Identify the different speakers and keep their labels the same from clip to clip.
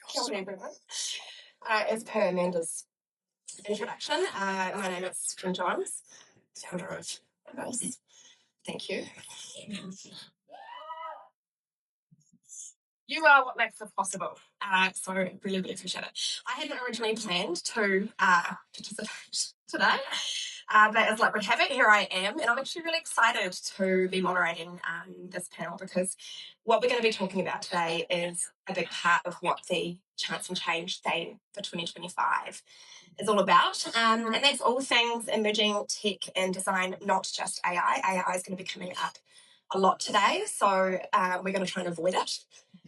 Speaker 1: Kia ora, everyone. As per Amanda's introduction, my name is Jim Johns, founder of Grad. Thank you. You are what makes this possible. So really, really appreciate it. I hadn't originally planned to participate today, but as luck would have it, here I am, and I'm actually really excited to be moderating this panel because what we're going to be talking about today is a big part of what the Chance and Change theme for 2025 is all about, and that's all things emerging tech and design, not just AI. AI is going to be coming up a lot today, so we're going to try and avoid it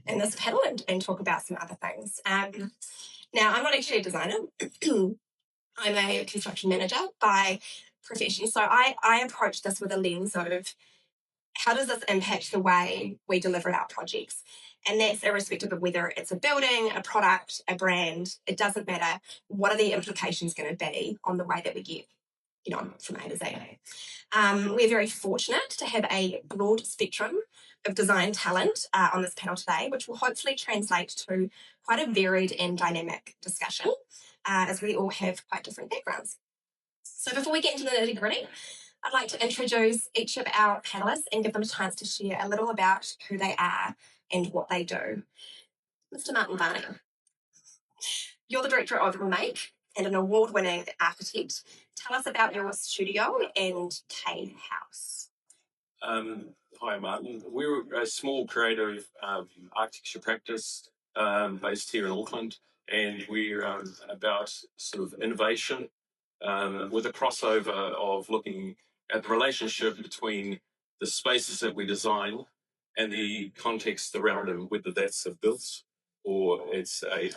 Speaker 1: in this panel and talk about some other things. Now, I'm not actually a designer. I'm a construction manager by profession. So I approach this with a lens of how does this impact the way we deliver our projects? And that's irrespective of whether it's a building, a product, a brand, it doesn't matter. What are the implications going to be on the way that we get, from A to Z? We're very fortunate to have a broad spectrum of design talent on this panel today, which will hopefully translate to quite a varied and dynamic discussion, as we all have quite different backgrounds. So before we get into the nitty-gritty, I'd like to introduce each of our panelists and give them a chance to share a little about who they are and what they do. Mr. Martin Varney, you're the director of Make and an award-winning architect. Tell us about your studio and K House.
Speaker 2: Hi, Martin. We're a small creative architecture practice based here in Auckland, and we're about sort of innovation with a crossover of looking at the relationship between the spaces that we design and the context around them, whether that's a built or it's a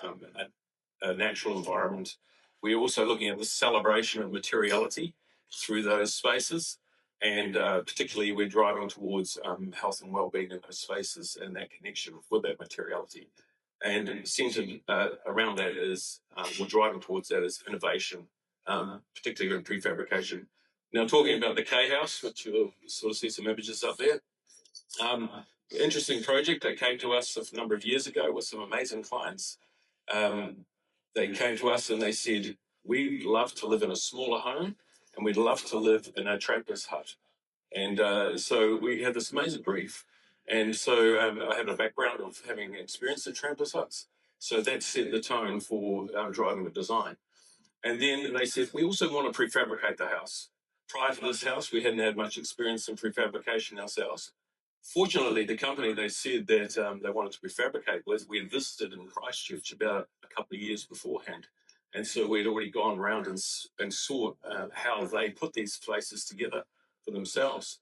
Speaker 2: natural environment. We're also looking at the celebration of materiality through those spaces. And particularly, we're driving towards health and well-being in those spaces and that connection with that materiality. And centered around that is, we're driving towards that is innovation, particularly in prefabrication. Now, talking about the K House, which you'll sort of see some images up there. Interesting project that came to us a number of years ago with some amazing clients. They came to us and they said, we'd love to live in a smaller home and we'd love to live in a trapper's hut. And so we had this amazing brief. And so I have a background of having experienced the trapper's huts. So that set the tone for driving the design. And then they said, we also want to prefabricate the house. Prior to this house, we hadn't had much experience in prefabrication ourselves. Fortunately, the company, they said that they wanted to prefabricate with, we had visited in Christchurch about a couple of years beforehand. And so we'd already gone around and saw how they put these places together for themselves.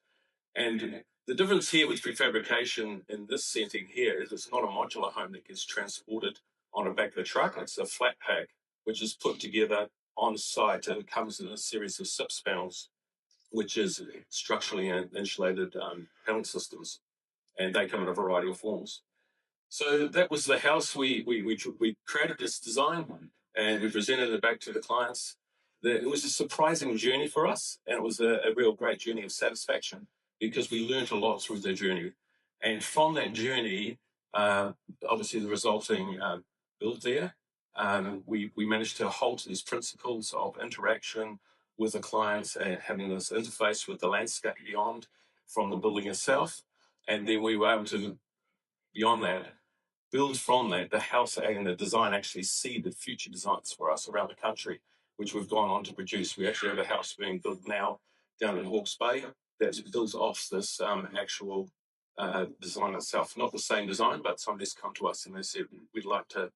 Speaker 2: And the difference here with prefabrication in this setting here is it's not a modular home that gets transported on the back of the truck. It's a flat pack, which is put together on site, and it comes in a series of SIPS panels, which is structurally insulated panel systems, and they come in a variety of forms. So that was the house. We created this design, and we presented it back to the clients. It was a surprising journey for us, and it was a real great journey of satisfaction because we learned a lot through the journey. And from that journey, obviously the resulting build there, we managed to hold to these principles of interaction with the clients and having this interface with the landscape beyond from the building itself. And then we were able to, beyond that, build from that. The house and the design actually seed the future designs for us around the country, which we've gone on to produce. We actually have a house being built now down in Hawke's Bay that's built off this actual design itself. Not the same design, but somebody's come to us and they said, we'd like to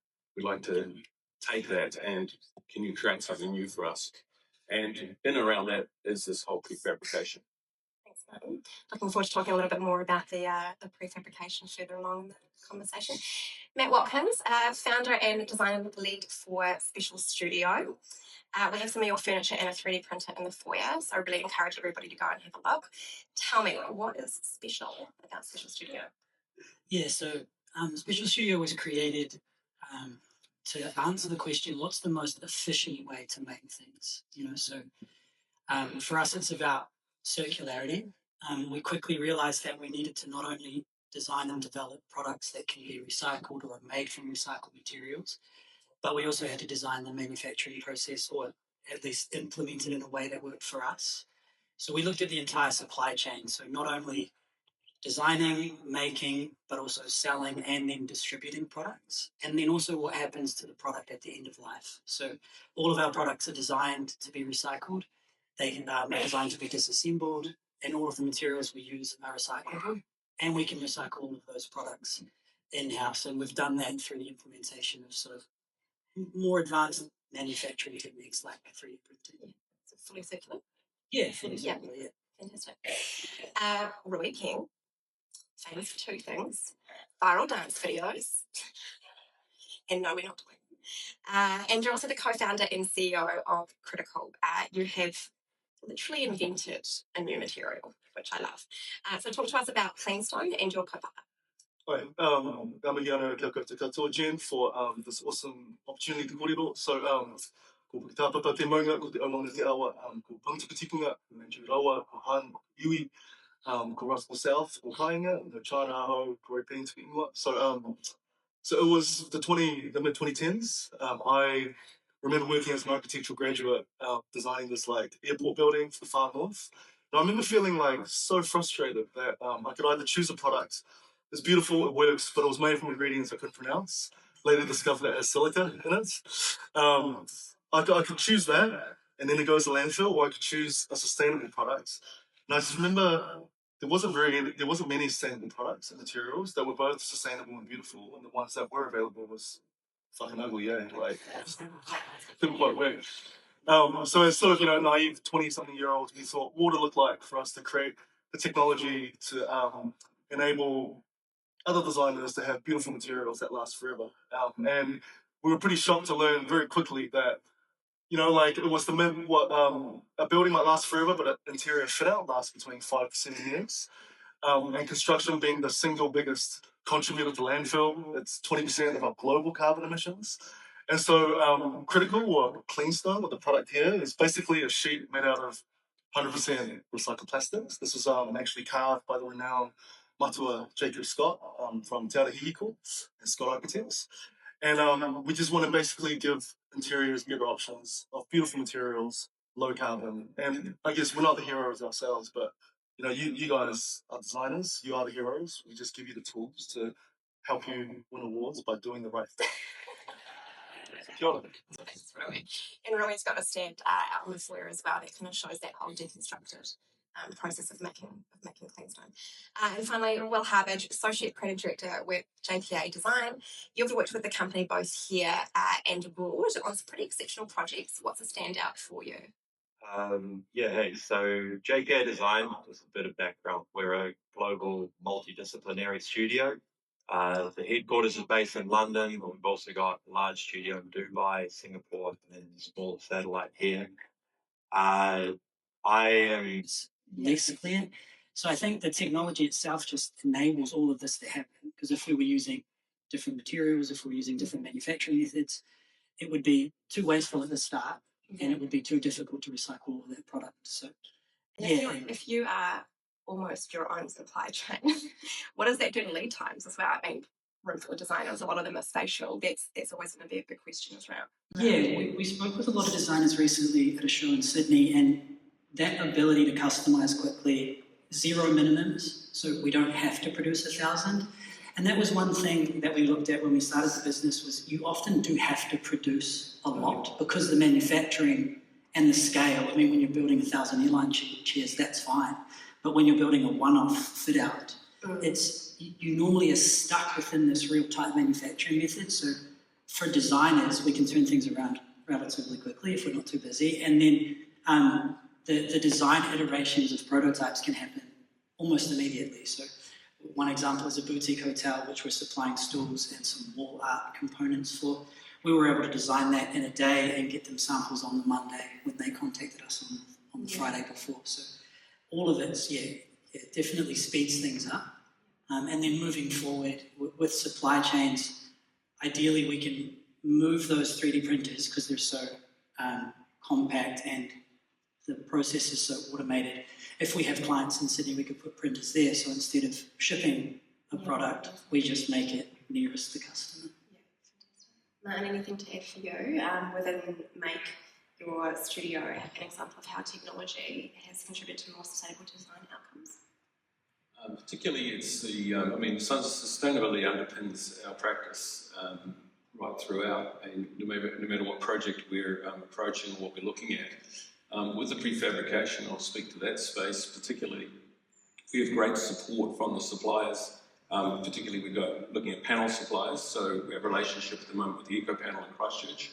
Speaker 2: take that and can you create something new for us? And in and around that is this whole prefabrication.
Speaker 1: Thanks, Martin. Looking forward to talking a little bit more about the prefabrication further along in the conversation. Matt Watkins, founder and design lead for Special Studio. We have some of your furniture and a 3D printer in the foyer, so I really encourage everybody to go and have a look. Tell me, what is special about Special Studio?
Speaker 3: Yeah, so Special Studio was created to answer the question, what's the most efficient way to make things? So for us, it's about circularity. We quickly realized that we needed to not only design and develop products that can be recycled or are made from recycled materials. But we also had to design the manufacturing process, or at least implement it in a way that worked for us. So we looked at the entire supply chain. So not only designing, making, but also selling and then distributing products. And then also what happens to the product at the end of life. So all of our products are designed to be recycled. They are designed to be disassembled, and all of the materials we use are recyclable. And we can recycle all of those products in-house. And we've done that through the implementation of sort of more advanced manufacturing techniques like 3D printing.
Speaker 1: So fully circular.
Speaker 3: Yeah, fully circular, yeah.
Speaker 1: Fantastic. Roy King, famous for two things: viral dance videos, and no, we're not doing. And you're also the co-founder and CEO of Critical. You have literally invented a new material, which I love. So talk to us about Cleanstone and your co-founder.
Speaker 4: Hi, I'm Iana Kakatua Jen for this awesome opportunity to kōrero. So, ko tāpapa te maunga, ko te aumanga te awa, ko Pangtukatipunga, ko Manju Rawa, ko Han, ko Iwi, ko Russell South, ko Kāinga, no China Aho, ko Repine Tuki Ingoa. So it was the mid-2010s. I remember working as an architectural graduate, designing this like airport building for the far north. And I remember feeling like so frustrated that I could either choose a product. It's beautiful, it works, but it was made from ingredients I couldn't pronounce. Later discovered it has silica in it. I could choose that, and then it goes to landfill, or I could choose a sustainable product. And I just remember there wasn't many sustainable products and materials that were both sustainable and beautiful, and the ones that were available was fucking ugly, yeah. Like, didn't quite work. So as sort of, naive 20-something-year-olds, we thought, what would it look like for us to create the technology to enable other designers to have beautiful materials that last forever. And we were pretty shocked to learn very quickly that, it was the myth, a building might last forever, but an interior fit out lasts between 5 to 7 years. And construction being the single biggest contributor to landfill, it's 20% of our global carbon emissions. And so Critical, or Cleanstone, what the product here is basically a sheet made out of 100% recycled plastics. This was actually carved by the renowned Matua Jacob Scott from Te Arahihiko and Scott Architects. And we just want to basically give interiors better options of beautiful materials, low carbon. And I guess we're not the heroes ourselves, but you guys are designers, you are the heroes. We just give you the tools to help you win awards by doing the right thing. Kia ora.
Speaker 1: Thanks, Roy. And Roy's got a stand out on the floor as well that kind of shows that whole deconstructed process of making Cleanstone. And finally, Will Harbage, Associate Creative Director with JPA Design. You've worked with the company both here and abroad on some pretty exceptional projects. What's a standout for you?
Speaker 5: So JPA Design, just a bit of background. We're a global multidisciplinary studio. The headquarters is based in London, but we've also got a large studio in Dubai, Singapore, and then a small satellite here. I am
Speaker 3: less clear. So I think the technology itself just enables all of this to happen, because if we were using different materials, if we were using different manufacturing methods, it would be too wasteful at the start, and it would be too difficult to recycle all of that product. So,
Speaker 1: if you are almost your own supply chain, what does that do to lead times as well? I mean, room full of designers, a lot of them are spatial. That's always going to be a big question as well.
Speaker 3: Yeah, we spoke with a lot of designers recently at a show in Sydney, and that ability to customize quickly, zero minimums, so we don't have to produce 1,000. And that was one thing that we looked at when we started the business, was you often do have to produce a lot because the manufacturing and the scale. I mean, when you're building 1,000 airline chairs, that's fine. But when you're building a one-off fit out, you normally are stuck within this real tight manufacturing method. So for designers, we can turn things around relatively quickly if we're not too busy. And then the design iterations of prototypes can happen almost immediately. So one example is a boutique hotel, which we're supplying stools and some wall art components for. We were able to design that in a day and get them samples on the Monday when they contacted us on the Friday before. So all of it, it definitely speeds things up. And then moving forward with supply chains, ideally we can move those 3D printers because they're so compact and the process is so automated. If we have clients in Sydney, we could put printers there. So instead of shipping a product. We just make it nearest the customer.
Speaker 1: Martin, anything to add for you? Within Make Your Studio, an example of how technology has contributed to more sustainable design outcomes?
Speaker 2: Particularly, it's the, sustainability underpins our practice right throughout, and no matter what project we're approaching or what we're looking at. With the prefabrication, I'll speak to that space particularly. We have great support from the suppliers, particularly we've got looking at panel suppliers, so we have a relationship at the moment with the Eco Panel in Christchurch,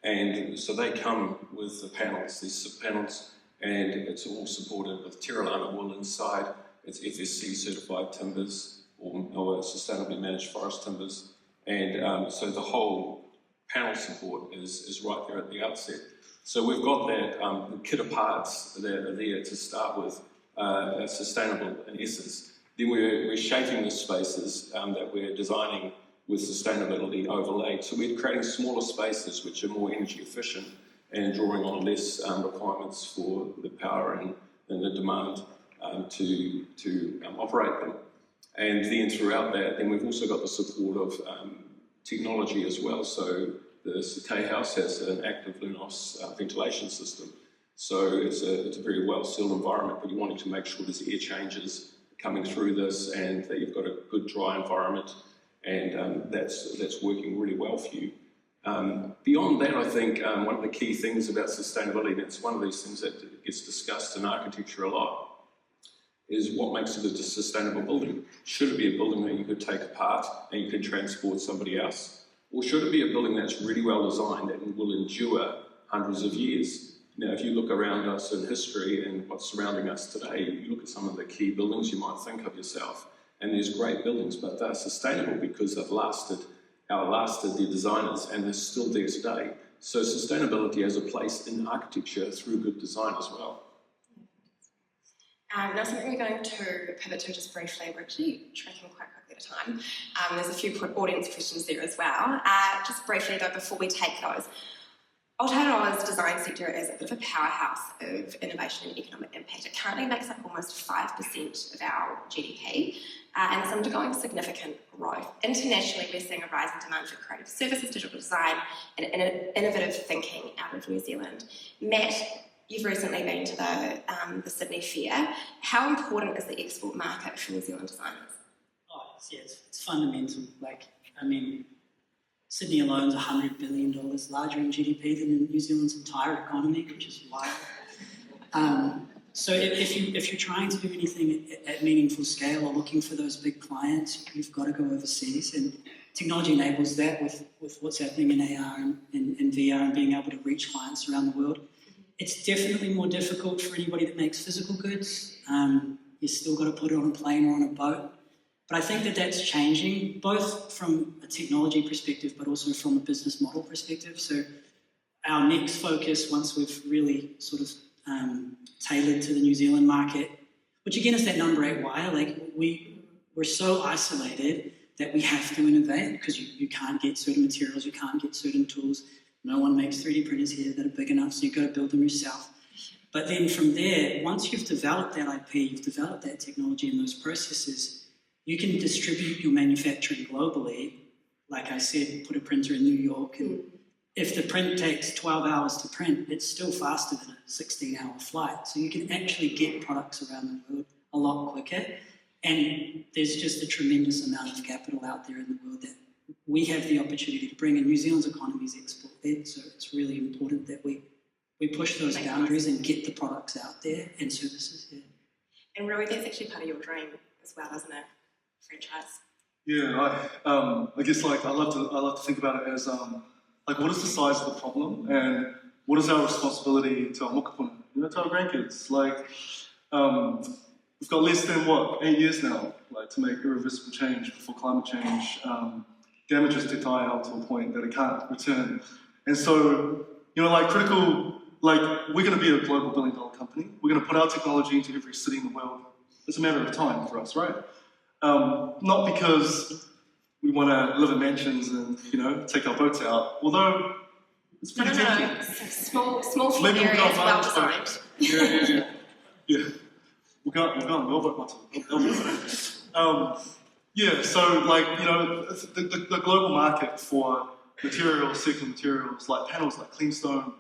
Speaker 2: and so they come with the panels, these sub-panels, and it's all supported with Tiralana wool inside. It's FSC certified timbers or sustainably managed forest timbers, and so the whole panel support is right there at the outset. So we've got that kit of parts that are there to start with, sustainable in essence. Then we're shaping the spaces that we're designing with sustainability overlaid. So we're creating smaller spaces which are more energy efficient and drawing on less requirements for the power and the demand to operate them. And then throughout that, then we've also got the support of technology as well. So the K House has an active Lunos ventilation system. So it's a very well sealed environment, but you're wanting to make sure there's air changes coming through this and that you've got a good dry environment, and that's working really well for you. Beyond that, I think one of the key things about sustainability, and it's one of these things that gets discussed in architecture a lot, is what makes it a sustainable building. Should it be a building that you could take apart and you could transport somebody else? Or should it be a building that's really well designed and will endure hundreds of years? Now, if you look around us in history and what's surrounding us today, you look at some of the key buildings, you might think of yourself, and there's great buildings, but they're sustainable because they've outlasted their designers, and they're still there today. So sustainability has a place in architecture through good design as well.
Speaker 1: Now, something we're going to pivot to just briefly, we're actually tracking quite quickly at a time. There's a few audience questions there as well. Just briefly though, before we take those, Aotearoa's design sector is a bit of a powerhouse of innovation and economic impact. It currently makes up almost 5% of our GDP, and it's undergoing significant growth. Internationally, we're seeing a rise in demand for creative services, digital design, and innovative thinking out of New Zealand. Matt, you've recently been to the Sydney Fair. How important is the export market for New Zealand designers?
Speaker 3: It's fundamental. Sydney alone is $100 billion larger in GDP than New Zealand's entire economy, which is wild. So if you're trying to do anything at meaningful scale or looking for those big clients, you've got to go overseas. And technology enables that with what's happening in AR and VR and being able to reach clients around the world. It's definitely more difficult for anybody that makes physical goods. You still got to put it on a plane or on a boat. But I think that's changing, both from a technology perspective, but also from a business model perspective. So our next focus, once we've really sort of tailored to the New Zealand market, which again is that number 8 why, we're so isolated that we have to innovate because you can't get certain materials, you can't get certain tools. No one makes 3D printers here that are big enough, so you've got to build them yourself. But then from there, once you've developed that IP, you've developed that technology and those processes, you can distribute your manufacturing globally. Like I said, put a printer in New York, and if the print takes 12 hours to print, it's still faster than a 16-hour flight. So you can actually get products around the world a lot quicker. And there's just a tremendous amount of capital out there in the world that we have the opportunity to bring in. New Zealand's economy is export-led, so it's really important that we push those boundaries and get the products out there and services here.
Speaker 1: And really, that's actually part of your dream as well, isn't it? Franchise.
Speaker 4: Yeah, I guess I love to think about it as what is the size of the problem and what is our responsibility to our mokopuna, to our grandkids. We've got less than 8 years now, to make irreversible change before climate change damages Te Tai out to a point that it can't return. And so, critical. We're going to be a global billion-dollar company. We're going to put our technology into every city in the world. It's a matter of time for us, right? Not because we want to live in mansions and, take our boats out, although it's pretty tempting.
Speaker 1: No. Small few areas, well designed.
Speaker 4: Yeah. We'll go on Melbourne. Yeah, so like, you know, the global market for materials, circular materials, like panels like Cleanstone,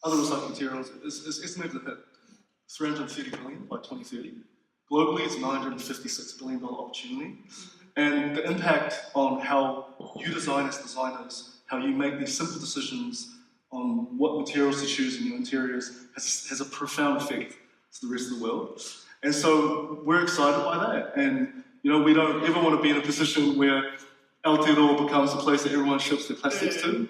Speaker 4: other recycled materials, is estimated to hit 330 billion by 2030. Globally, it's a $956 billion opportunity. And the impact on how you design as designers, how you make these simple decisions on what materials to choose in your interiors has a profound effect to the rest of the world. And so we're excited by that. And you know, we don't ever want to be in a position where Aotearoa becomes a place that everyone ships their plastics to.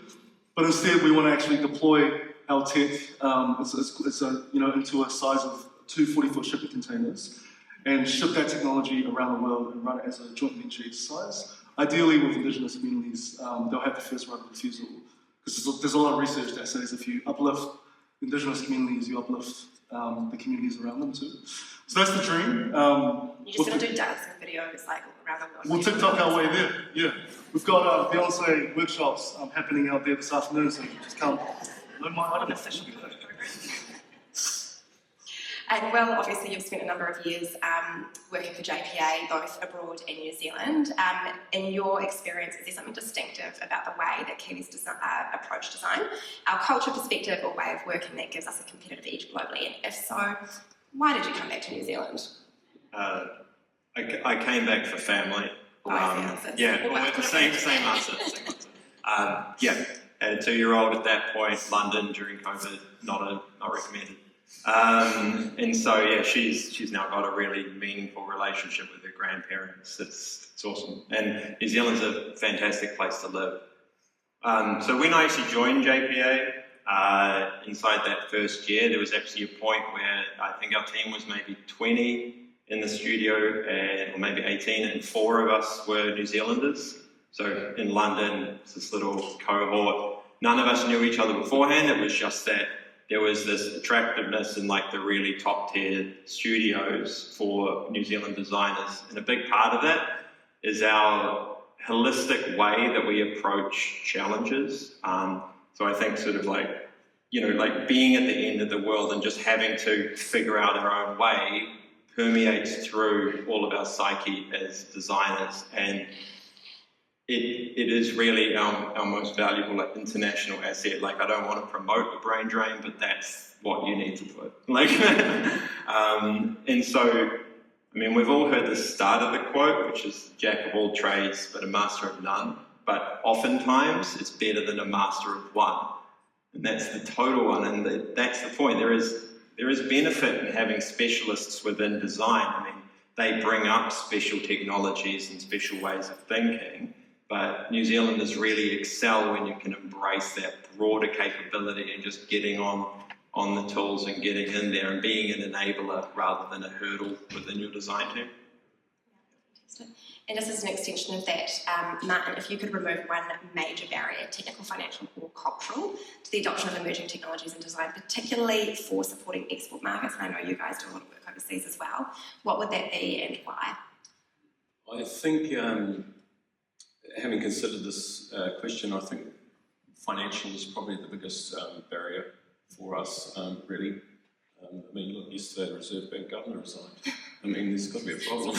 Speaker 4: But instead, we want to actually deploy our tech into a size of 2 40-foot shipping containers and ship that technology around the world and run it as a joint venture exercise. Ideally, with Indigenous communities, they'll have the first right of refusal. Because there's a lot of research that says if you uplift Indigenous communities, you uplift the communities around them too. So that's the dream.
Speaker 1: You're just going to do dancing videos like around the world.
Speaker 4: We'll TikTok our way there, yeah. We've got Beyonce workshops happening out there this afternoon, so you can just come.
Speaker 1: And well, obviously you've spent a number of years working for JPA, both abroad and New Zealand. In your experience, is there something distinctive about the way that Kiwis approach design, our culture perspective or way of working that gives us a competitive edge globally? And if so, why did you come back to New Zealand?
Speaker 5: I came back for family. Same answer. Yeah, had a 2-year-old at that point, London during COVID, not recommended. And so yeah, she's now got a really meaningful relationship with her grandparents. It's awesome, and New Zealand's a fantastic place to live. So when I actually joined JPA, inside that first year, there was actually a point where I think our team was maybe 20 in the studio, or maybe 18, and 4 of us were New Zealanders. So in London, it's this little cohort. None of us knew each other beforehand. It was just that there was this attractiveness in like the really top-tier studios for New Zealand designers. And a big part of that is our holistic way that we approach challenges. So I think sort of like, you know, like being at the end of the world and just having to figure out our own way permeates through all of our psyche as designers. And it is really our most valuable international asset. Like, I don't want to promote a brain drain, but that's what you need to put. Like, and so, I mean, we've all heard the start of the quote, which is jack of all trades, but a master of none. But oftentimes, it's better than a master of one. And that's the total one, and that's the point. There is benefit in having specialists within design. I mean, they bring up special technologies and special ways of thinking. But New Zealanders really excel when you can embrace that broader capability and just getting on the tools and getting in there and being an enabler rather than a hurdle within your design team.
Speaker 1: And this is an extension of that, Martin, if you could remove one major barrier, technical, financial or cultural, to the adoption of emerging technologies in design, particularly for supporting export markets, and I know you guys do a lot of work overseas as well, what would that be and why?
Speaker 2: I think, having considered this question, I think financial is probably the biggest barrier for us, really. I mean, look, yesterday the Reserve Bank Governor resigned. I mean, there's got to be a problem.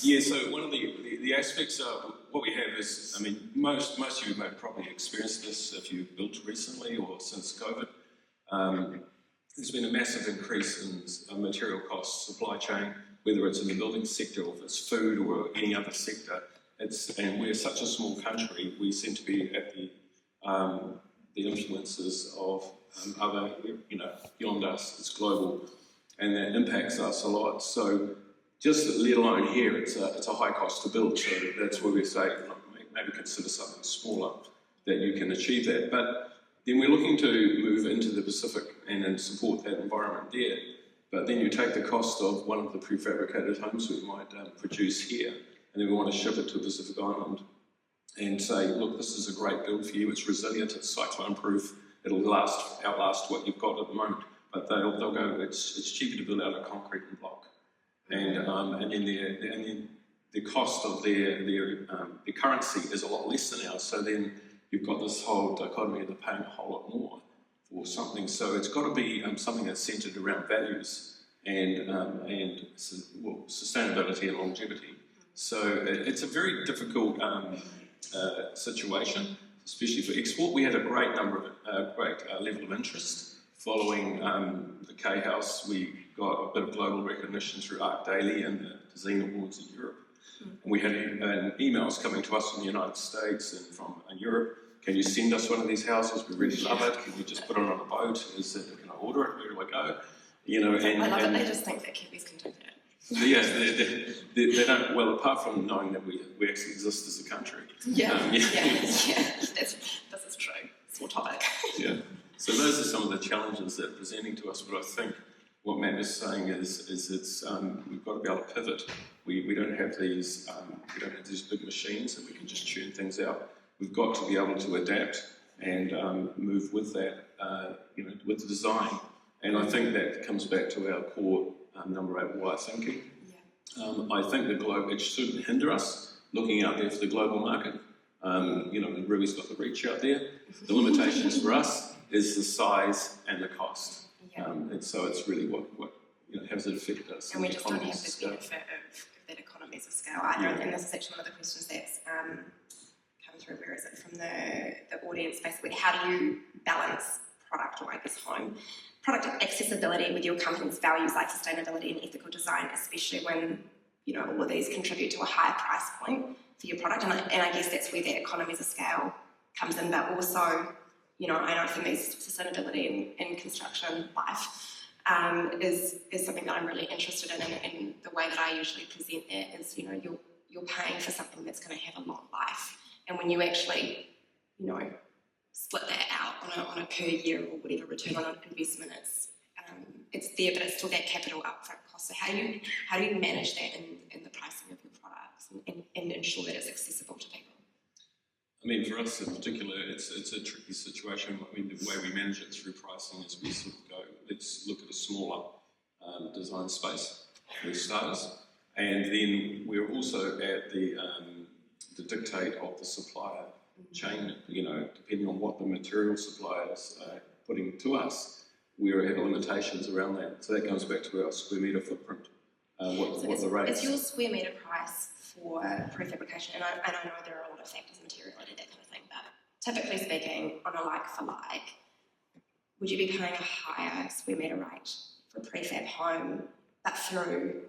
Speaker 2: Yeah, so one of the aspects of what we have is, I mean, most of you may have probably experienced this if you've built recently or since COVID. There's been a massive increase in material costs, supply chain, whether it's in the building sector or if it's food or any other sector. And we're such a small country, we seem to be at the influences of other, you know, beyond us. It's global, and that impacts us a lot. So just let alone here, it's a high cost to build. So that's where we say maybe consider something smaller that you can achieve that. But then we're looking to move into the Pacific and then support that environment there. But then you take the cost of one of the prefabricated homes we might produce here, and then we want to ship it to a Pacific island and say, look, this is a great build for you. It's resilient, it's cyclone proof. It'll outlast what you've got at the moment. But they'll go, it's cheaper to build out a concrete block. And then the cost of their currency is a lot less than ours. So then you've got this whole dichotomy of paying a whole lot more for something. So it's got to be something that's centered around values. and sustainability and longevity. So it's a very difficult situation, especially for export. We had a great level of interest following the K House. We got a bit of global recognition through Art Daily and the Design Awards in Europe. And we had emails coming to us from the United States and from Europe. Can you send us one of these houses? We really love it. Can you just put it on a boat? Can I order it? Where do I go? You know,
Speaker 1: I love it. They just think that Kiwis can do that.
Speaker 2: Yes, they don't. Well, apart from knowing that we actually exist as a country.
Speaker 1: This is true. It's more topic.
Speaker 2: Yeah. So those are some of the challenges that are presenting to us. But I think what Matt is saying is it's we've got to be able to pivot. We don't have these big machines that we can just churn things out. We've got to be able to adapt and move with that, with the design. And I think that comes back to our core number 8 why thinking. I think it shouldn't hinder us looking out there for the global market. Ruby's got the reach out there. The limitations for us is the size and the cost. And so it's really what has it affected us.
Speaker 1: And we just don't have the benefit of that economies of scale either. And this is actually one of the questions that's come through. Where is it from the audience? Basically, how do you balance product, or I guess product accessibility with your company's values like sustainability and ethical design, especially when all of these contribute to a higher price point for your product? And I guess that's where the economies of scale comes in, but also, I know for me, sustainability in construction life is something that I'm really interested in, and the way that I usually present that is, you're paying for something that's going to have a long life, and when you actually, split that out on a per year or whatever return on investment, it's there, but it's still that capital upfront cost. So how do you manage that in the pricing of your products and ensure that it's accessible to people?
Speaker 2: I mean, for us in particular, it's a tricky situation. I mean, the way we manage it through pricing is we sort of go, let's look at a smaller design space for starters, and then we're also at the dictate of the supplier chain. Depending on what the material suppliers are putting to us, we have limitations around that. So that comes back to our square metre footprint. What the rates?
Speaker 1: It's your square metre price for prefabrication, and I know there are a lot of factors, materiality, that kind of thing, but typically speaking, on a like-for-like, would you be paying a higher square metre rate for a prefab home, but through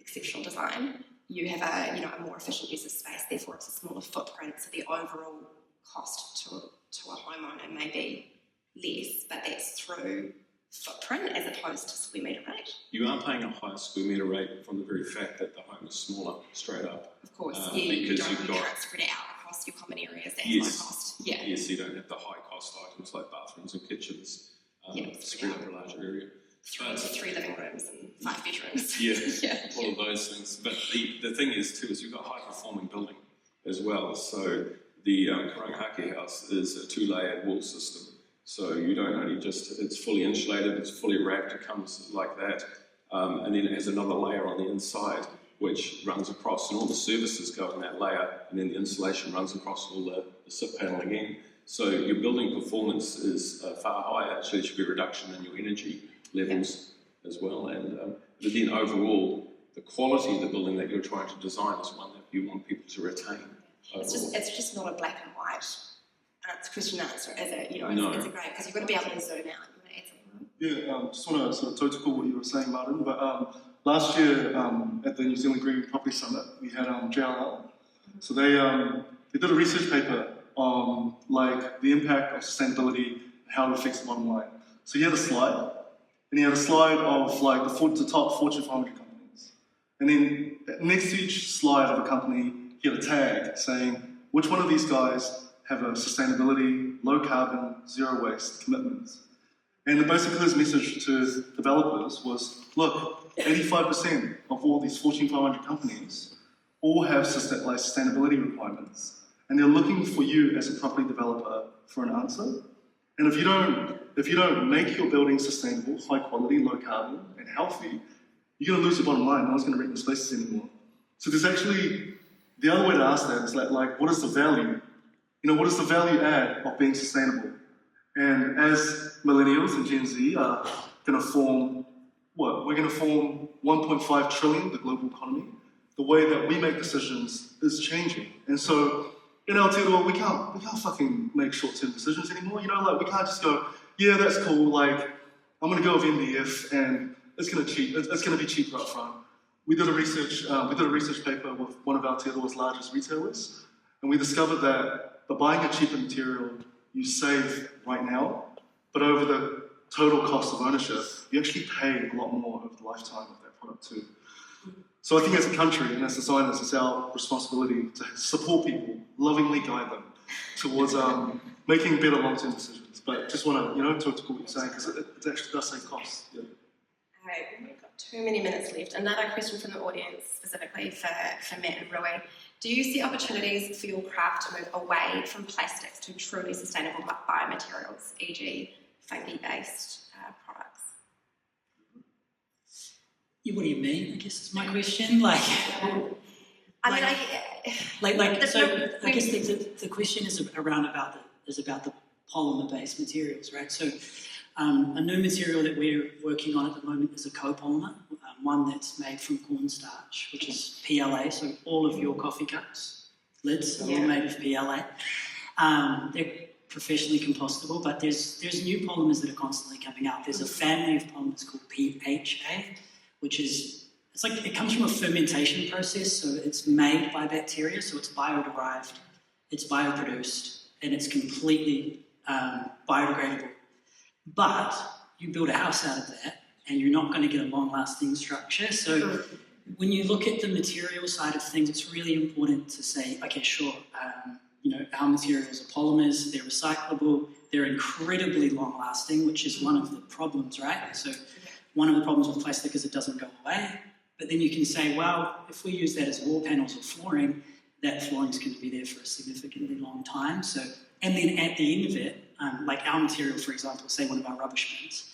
Speaker 1: exceptional design, you have a more efficient use of space, therefore it's a smaller footprint, so the overall cost to a homeowner may be less, but that's through footprint as opposed to square metre rate?
Speaker 2: You are paying a higher square metre rate from the very fact that the home is smaller, straight up.
Speaker 1: Of course, you can't spread it out across your common areas, that's low cost.
Speaker 2: Yes, you don't have the high cost items like bathrooms and kitchens spread over a larger area.
Speaker 1: Three living rooms and 5 bedrooms.
Speaker 2: All of those things. But the thing is too, is you've got a high performing building as well. So the Karangahake house is a 2-layered wall system. So you don't only it's fully insulated, it's fully wrapped, it comes like that. And then it has another layer on the inside which runs across, and all the services go in that layer, and then the insulation runs across all the SIP panel again. So your building performance is far higher, so there should be a reduction in your energy levels as well. And but then overall, the quality of the building that you're trying to design is one that you want people to retain.
Speaker 1: It's just not a black and white question answer, is it?
Speaker 2: No.
Speaker 1: It's a great, because you've got to be able to zoom out. You want to add something?
Speaker 4: Yeah, just want to sort of toe-to-call what you were saying, Martin, but last year at the New Zealand Green Property Summit, we had JLL. So they did a research paper on the impact of sustainability and how it affects the bottom line. So he had a slide, and he had a slide of the top Fortune 500 companies. And then next to each slide of a company, he had a tag saying which one of these guys have a sustainability, low carbon, zero waste commitments. And basically his message to developers was, look, 85% of all these Fortune 500 companies all have sustainability requirements. And they're looking for you as a property developer for an answer. And if you don't make your building sustainable, high quality, low carbon, and healthy, you're going to lose your bottom line. No one's going to rent your spaces anymore. So there's actually, the other way to ask that is what is the value? What is the value add of being sustainable? And as millennials and Gen Z are going to form we're going to form 1.5 trillion, the global economy. The way that we make decisions is changing. And so in Aotearoa, we can't fucking make short-term decisions anymore. You know, like we can't just go, yeah, that's cool, like I'm going to go with MDF and it's going to be cheaper up front. We did a research paper with one of Aotearoa's largest retailers, and we discovered that by buying a cheaper material, you save right now, but over the total cost of ownership, you actually pay a lot more over the lifetime of that product too. So I think as a country and as designers, it's our responsibility to support people, lovingly guide them towards making better long-term decisions. But just want to, talk to what you're saying, because it actually does save costs. Yeah.
Speaker 1: Right, we've got too many minutes left. Another question from the audience, specifically for Matt and Rui. Do you see opportunities for your craft to move away from plastics to truly sustainable biomaterials, e.g. fungi-based products?
Speaker 3: Yeah, what do you mean? I guess is my question. I guess the question is about the polymer-based materials, right? So a new material that we're working on at the moment is a copolymer, one that's made from cornstarch, which is PLA. So all of your coffee cups, lids, are all made of PLA. They're professionally compostable, but there's new polymers that are constantly coming out. There's a family of polymers called PHA, which is, it comes from a fermentation process, so it's made by bacteria, so it's bio-derived, it's bioproduced, and it's completely biodegradable. But you build a house out of that, and you're not going to get a long-lasting structure. So when you look at the material side of things, it's really important to say, okay, sure, our materials are polymers, they're recyclable, they're incredibly long-lasting, which is one of the problems, right? So one of the problems with plastic is it doesn't go away. But then you can say, well, if we use that as wall panels or flooring, that flooring's going to be there for a significantly long time. So, and then at the end of it, like our material, for example, say one of our rubbish bins,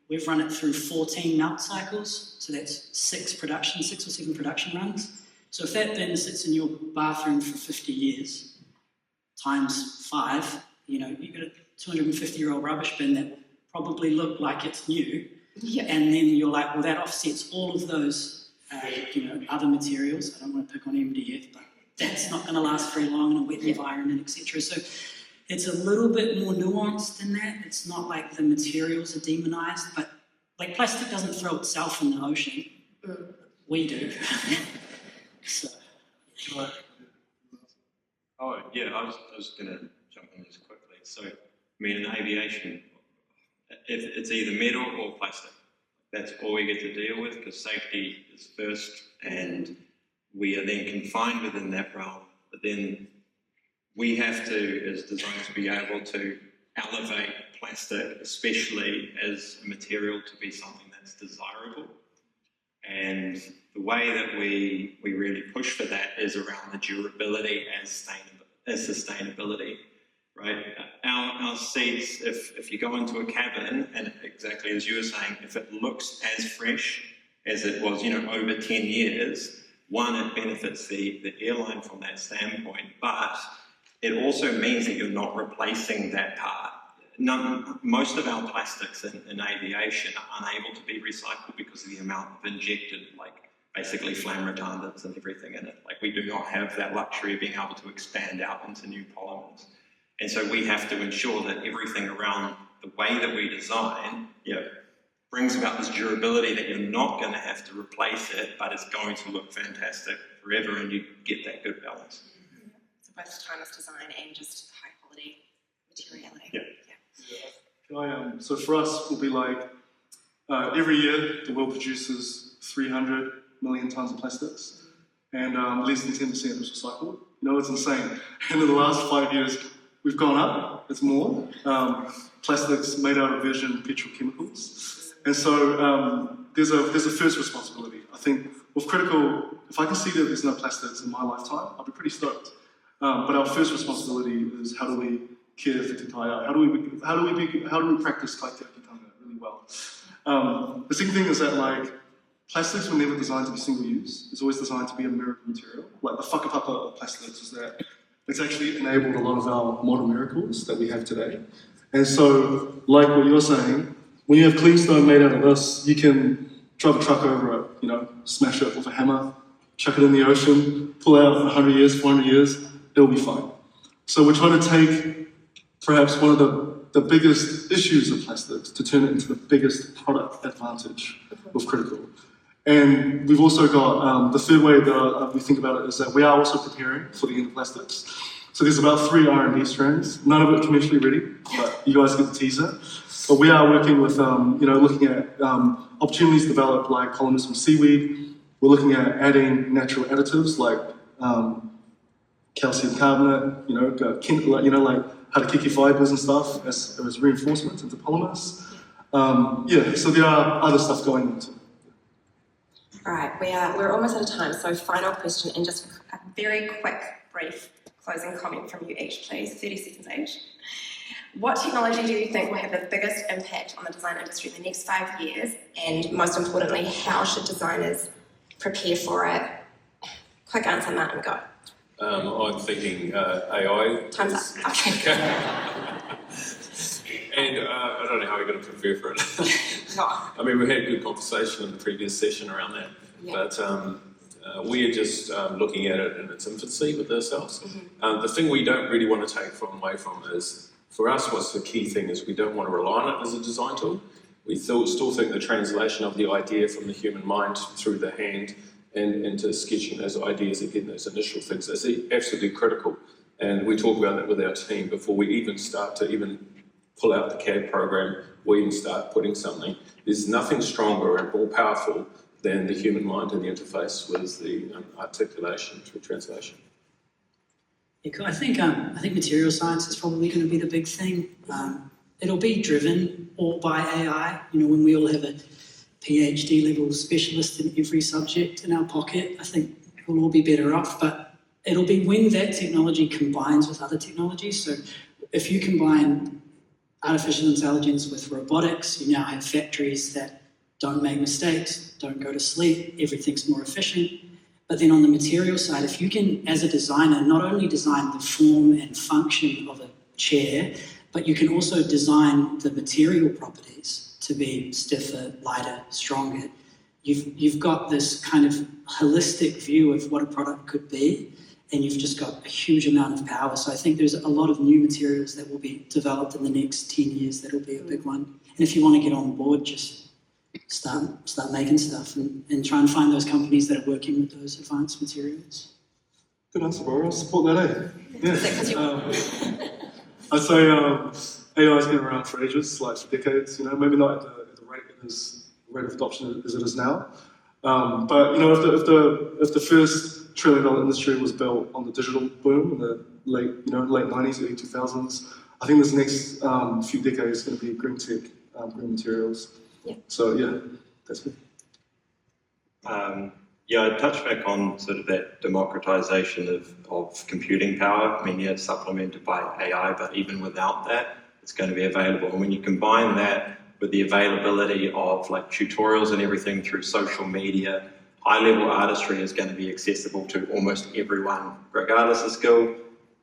Speaker 3: we've run it through 14 melt cycles, so that's 6 or 7 production runs. So if that bin sits in your bathroom for 50 years, times 5, you've got a 250-year-old rubbish bin that will probably look like it's new, and then you're like, well, that offsets all of those, other materials. I don't want to pick on MDF, but that's not going to last very long in a wet environment, etc. So it's a little bit more nuanced than that. It's not like the materials are demonized, but like plastic doesn't throw itself in the ocean. We do. So.
Speaker 5: Oh, yeah, I was going to jump on this quickly. So, in aviation, if it's either metal or plastic. That's all we get to deal with, because safety is first, and we are then confined within that realm. But then we have to, as designers, be able to elevate plastic, especially as a material, to be something that's desirable. And the way that we really push for that is around the durability as sustainability, right? Our seats, if you go into a cabin, and exactly as you were saying, if it looks as fresh as it was, over 10 years, one, it benefits the airline from that standpoint, but it also means that you're not replacing that part. Most of our plastics in aviation are unable to be recycled because of the amount of injected, basically flame retardants and everything in it. We do not have that luxury of being able to expand out into new polymers. And so we have to ensure that everything around the way that we design, brings about this durability, that you're not going to have to replace it, but it's going to look fantastic forever, and you get that good balance.
Speaker 1: So both timeless design and just high quality materiality.
Speaker 4: So for us, we'll be every year the world produces 300 million tons of plastics, and less than 10% is recycled. It's insane. And in the last 5 years, we've gone up. It's more. Plastics made out of virgin petrochemicals, and so there's a first responsibility. I think with critical, if I can see that there's no plastics in my lifetime, I'll be pretty stoked. But our first responsibility is how do we care for Te Taia? How do we practice Kai Te Akitanga really well? The second thing is that plastics were never designed to be single use. It's always designed to be a miracle material. The whakapapa of plastics is that it's actually enabled a lot of our modern miracles that we have today. And so, like what you're saying, when you have Cleanstone made out of this, you can drive a truck over it, you know, smash it with a hammer, chuck it in the ocean, pull out 100 years, 400 years, it'll be fine. So we're trying to take perhaps one of the biggest issues of plastics to turn it into the biggest product advantage of critical. And we've also got the third way that we think about it is that we are also preparing for the end of plastics. So there's about 3 R&D strands, none of it commercially ready, but you guys get the teaser. But we are working with, you know, looking at opportunities developed like polymers from seaweed. We're looking at adding natural additives like calcium carbonate, you know, like harakeke fibers and stuff as reinforcements into polymers. Yeah, so there are other stuff going into.
Speaker 1: All right, we're almost out of time, so final question and just a very quick, brief closing comment from you each, please. 30 seconds each. What technology do you think will have the biggest impact on the design industry in the next 5 years? And most importantly, how should designers prepare for it? Quick answer, Martin, go.
Speaker 2: I'm thinking AI.
Speaker 1: Time's up. Okay.
Speaker 2: And I don't know how we're going to prepare for it.
Speaker 1: No.
Speaker 2: I mean, we had a good conversation in the previous session around that, but we are just looking at it in its infancy with ourselves. The thing we don't really want to take away from is, for us, what's the key thing is we don't want to rely on it as a design tool. We still think the translation of the idea from the human mind through the hand and into sketching those ideas, again, those initial things, is absolutely critical. And we talk about that with our team before we even start to pull out the CAD program, we even start putting something. There's nothing stronger and more powerful than the human mind and the interface with the articulation through translation.
Speaker 3: I think material science is probably going to be the big thing. It'll be driven all by AI. You know, when we all have a PhD level specialist in every subject in our pocket, I think we'll all be better off. But it'll be when that technology combines with other technologies. So if you combine artificial intelligence with robotics, you now have factories that don't make mistakes, don't go to sleep, everything's more efficient. But then on the material side, if you can, as a designer, not only design the form and function of a chair, but you can also design the material properties to be stiffer, lighter, stronger. You've got this kind of holistic view of what a product could be, and you've just got a huge amount of power. So I think there's a lot of new materials that will be developed in the next 10 years that'll be a big one. And if you want to get on board, just start making stuff and try and find those companies that are working with those advanced materials.
Speaker 4: Good answer, bro. I'll support that, eh? Yeah. I'd say AI's been around for ages, like for decades, you know, maybe not at the rate of adoption as it is now. But, you know, if the first $1 trillion industry was built on the digital boom in the late 90s, early 2000s, I think this next few decades is going to be green tech, green materials.
Speaker 1: Yeah.
Speaker 4: So, yeah, that's good.
Speaker 5: I'd touch back on sort of that democratization of computing power. I mean, it's supplemented by AI, but even without that, it's going to be available. And when you combine that with the availability of like tutorials and everything through social media, high-level artistry is going to be accessible to almost everyone, regardless of skill.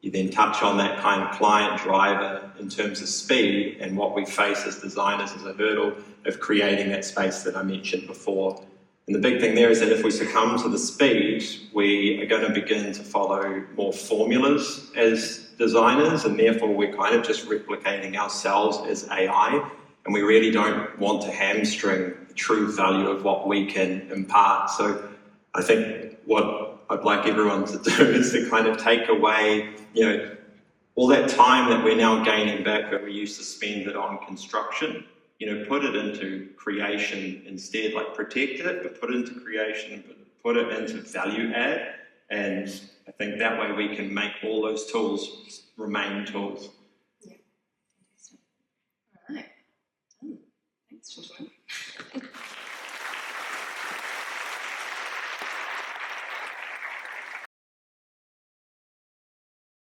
Speaker 5: You then touch on that kind of client driver in terms of speed, and what we face as designers as a hurdle of creating that space that I mentioned before. And the big thing there is that if we succumb to the speed, we are going to begin to follow more formulas as designers, and therefore we're kind of just replicating ourselves as AI, and we really don't want to hamstring the true value of what we can impart. So I think what I'd like everyone to do is to kind of take away, you know, all that time that we're now gaining back that we used to spend it on construction, you know, put it into creation instead, like protect it, but put it into creation, but put it into value add. And I think that way we can make all those tools remain tools.